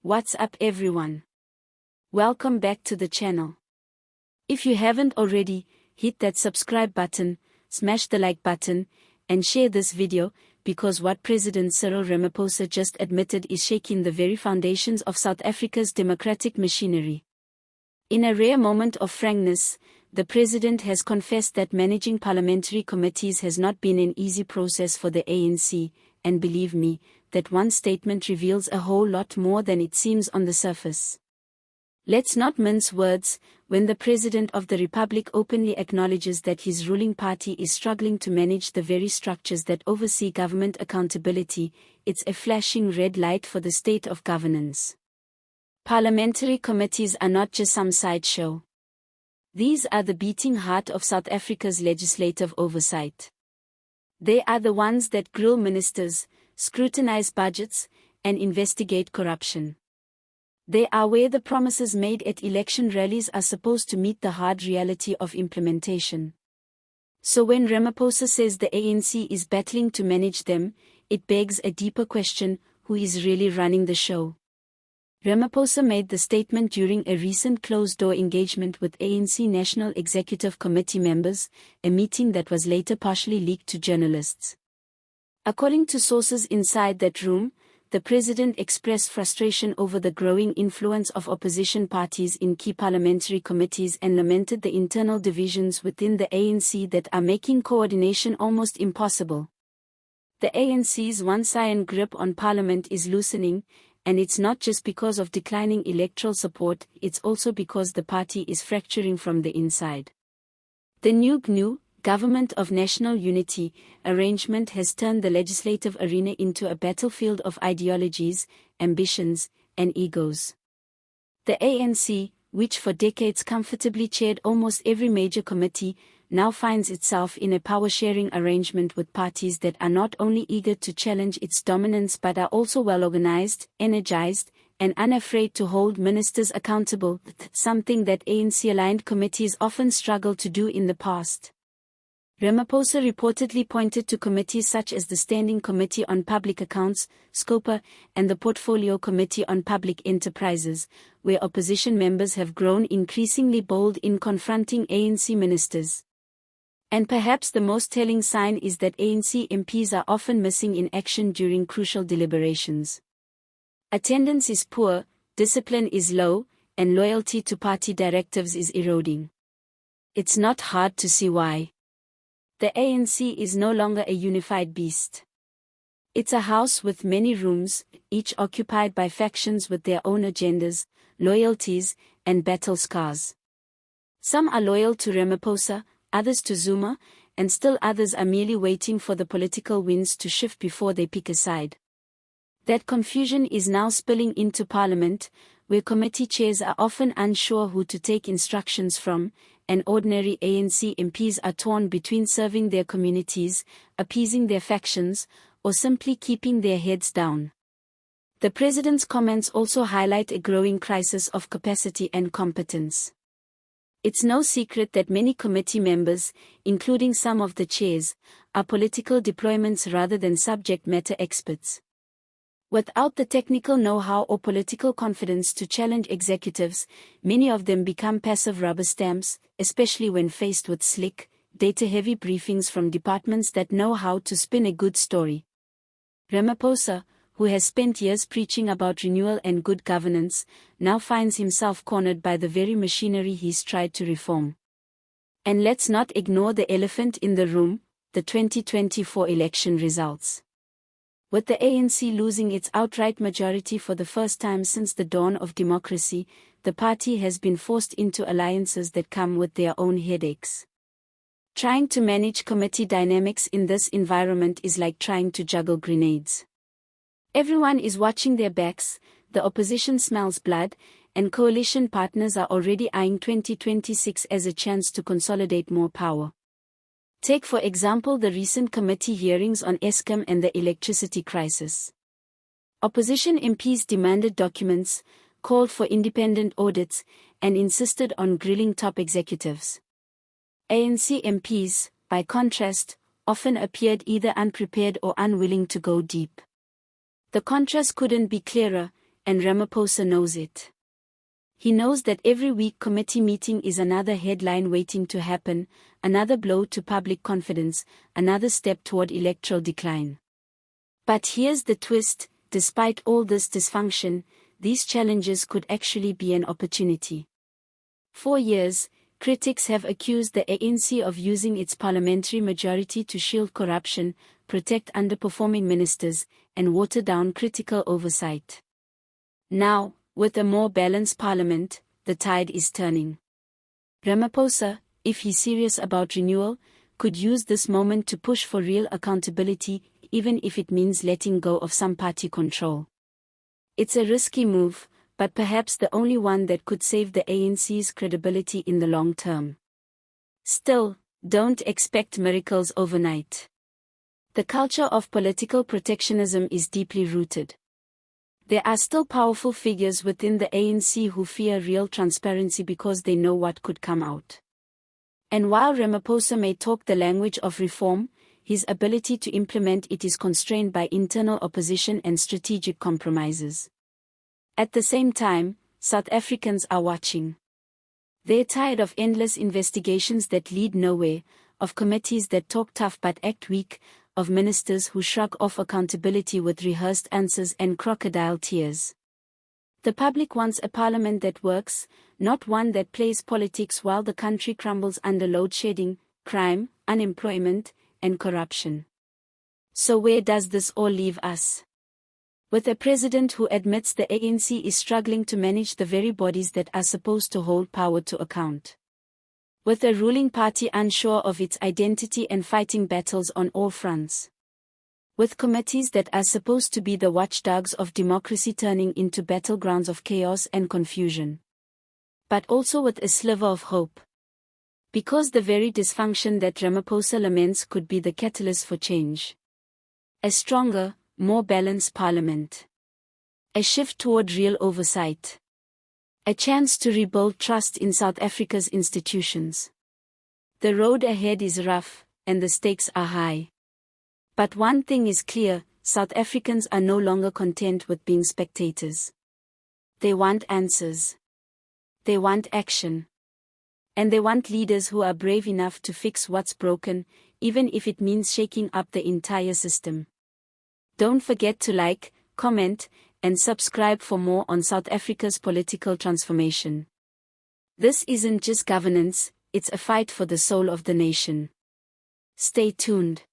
What's up everyone? Welcome back to the channel. If you haven't already, hit that subscribe button, smash the like button, and share this video, because what President Cyril Ramaphosa just admitted is shaking the very foundations of South Africa's democratic machinery. In a rare moment of frankness, the president has confessed that managing parliamentary committees has not been an easy process for the ANC, and believe me, that one statement reveals a whole lot more than it seems on the surface. Let's not mince words. When the President of the Republic openly acknowledges that his ruling party is struggling to manage the very structures that oversee government accountability, it's a flashing red light for the state of governance. Parliamentary committees are not just some sideshow. These are the beating heart of South Africa's legislative oversight. They are the ones that grill ministers, scrutinize budgets, and investigate corruption. They are where the promises made at election rallies are supposed to meet the hard reality of implementation. So when Ramaphosa says the ANC is battling to manage them, it begs a deeper question: who is really running the show? Ramaphosa made the statement during a recent closed-door engagement with ANC National Executive Committee members, a meeting that was later partially leaked to journalists. According to sources inside that room, the president expressed frustration over the growing influence of opposition parties in key parliamentary committees and lamented the internal divisions within the ANC that are making coordination almost impossible. The ANC's one-iron grip on parliament is loosening, and it's not just because of declining electoral support, it's also because the party is fracturing from the inside. The new GNU, Government of National Unity, arrangement has turned the legislative arena into a battlefield of ideologies, ambitions, and egos. The ANC, which for decades comfortably chaired almost every major committee, now finds itself in a power-sharing arrangement with parties that are not only eager to challenge its dominance but are also well-organized, energized, and unafraid to hold ministers accountable, something that ANC-aligned committees often struggled to do in the past. Ramaphosa reportedly pointed to committees such as the Standing Committee on Public Accounts, SCOPA, and the Portfolio Committee on Public Enterprises, where opposition members have grown increasingly bold in confronting ANC ministers. And perhaps the most telling sign is that ANC MPs are often missing in action during crucial deliberations. Attendance is poor, discipline is low, and loyalty to party directives is eroding. It's not hard to see why. The ANC is no longer a unified beast. It's a house with many rooms, each occupied by factions with their own agendas, loyalties, and battle scars. Some are loyal to Ramaphosa, others to Zuma, and still others are merely waiting for the political winds to shift before they pick a side. That confusion is now spilling into Parliament, where committee chairs are often unsure who to take instructions from, and ordinary ANC MPs are torn between serving their communities, appeasing their factions, or simply keeping their heads down. The president's comments also highlight a growing crisis of capacity and competence. It's no secret that many committee members, including some of the chairs, are political deployments rather than subject matter experts. Without the technical know-how or political confidence to challenge executives, many of them become passive rubber stamps, especially when faced with slick, data-heavy briefings from departments that know how to spin a good story. Ramaphosa, who has spent years preaching about renewal and good governance, now finds himself cornered by the very machinery he's tried to reform. And let's not ignore the elephant in the room, the 2024 election results. With the ANC losing its outright majority for the first time since the dawn of democracy, the party has been forced into alliances that come with their own headaches. Trying to manage committee dynamics in this environment is like trying to juggle grenades. Everyone is watching their backs, the opposition smells blood, and coalition partners are already eyeing 2026 as a chance to consolidate more power. Take for example the recent committee hearings on Eskom and the electricity crisis. Opposition MPs demanded documents, called for independent audits, and insisted on grilling top executives. ANC MPs, by contrast, often appeared either unprepared or unwilling to go deep. The contrast couldn't be clearer. and Ramaphosa knows it. He knows that every week committee meeting is another headline waiting to happen, another blow to public confidence, another step toward electoral decline. But here's the twist: despite all this dysfunction, these challenges could actually be an opportunity. For years, critics have accused the ANC of using its parliamentary majority to shield corruption, protect underperforming ministers, and water down critical oversight. Now, with a more balanced parliament, the tide is turning. Ramaphosa, if he's serious about renewal, could use this moment to push for real accountability, even if it means letting go of some party control. It's a risky move, but perhaps the only one that could save the ANC's credibility in the long term. Still, don't expect miracles overnight. The culture of political protectionism is deeply rooted. There are still powerful figures within the ANC who fear real transparency because they know what could come out. And while Ramaphosa may talk the language of reform, his ability to implement it is constrained by internal opposition and strategic compromises. At the same time, South Africans are watching. They're tired of endless investigations that lead nowhere, of committees that talk tough but act weak, of ministers who shrug off accountability with rehearsed answers and crocodile tears. The public wants a parliament that works, not one that plays politics while the country crumbles under load shedding, crime, unemployment, and corruption. So where does this all leave us? With a president who admits the ANC is struggling to manage the very bodies that are supposed to hold power to account. With a ruling party unsure of its identity and fighting battles on all fronts. With committees that are supposed to be the watchdogs of democracy turning into battlegrounds of chaos and confusion. But also with a sliver of hope. Because the very dysfunction that Ramaphosa laments could be the catalyst for change. A stronger, more balanced parliament. A shift toward real oversight. A chance to rebuild trust in South Africa's institutions. The road ahead is rough, and the stakes are high. But one thing is clear: South Africans are no longer content with being spectators. They want answers. They want action. And they want leaders who are brave enough to fix what's broken, even if it means shaking up the entire system. Don't forget to like, comment, and subscribe for more on South Africa's political transformation. This isn't just governance, it's a fight for the soul of the nation. Stay tuned.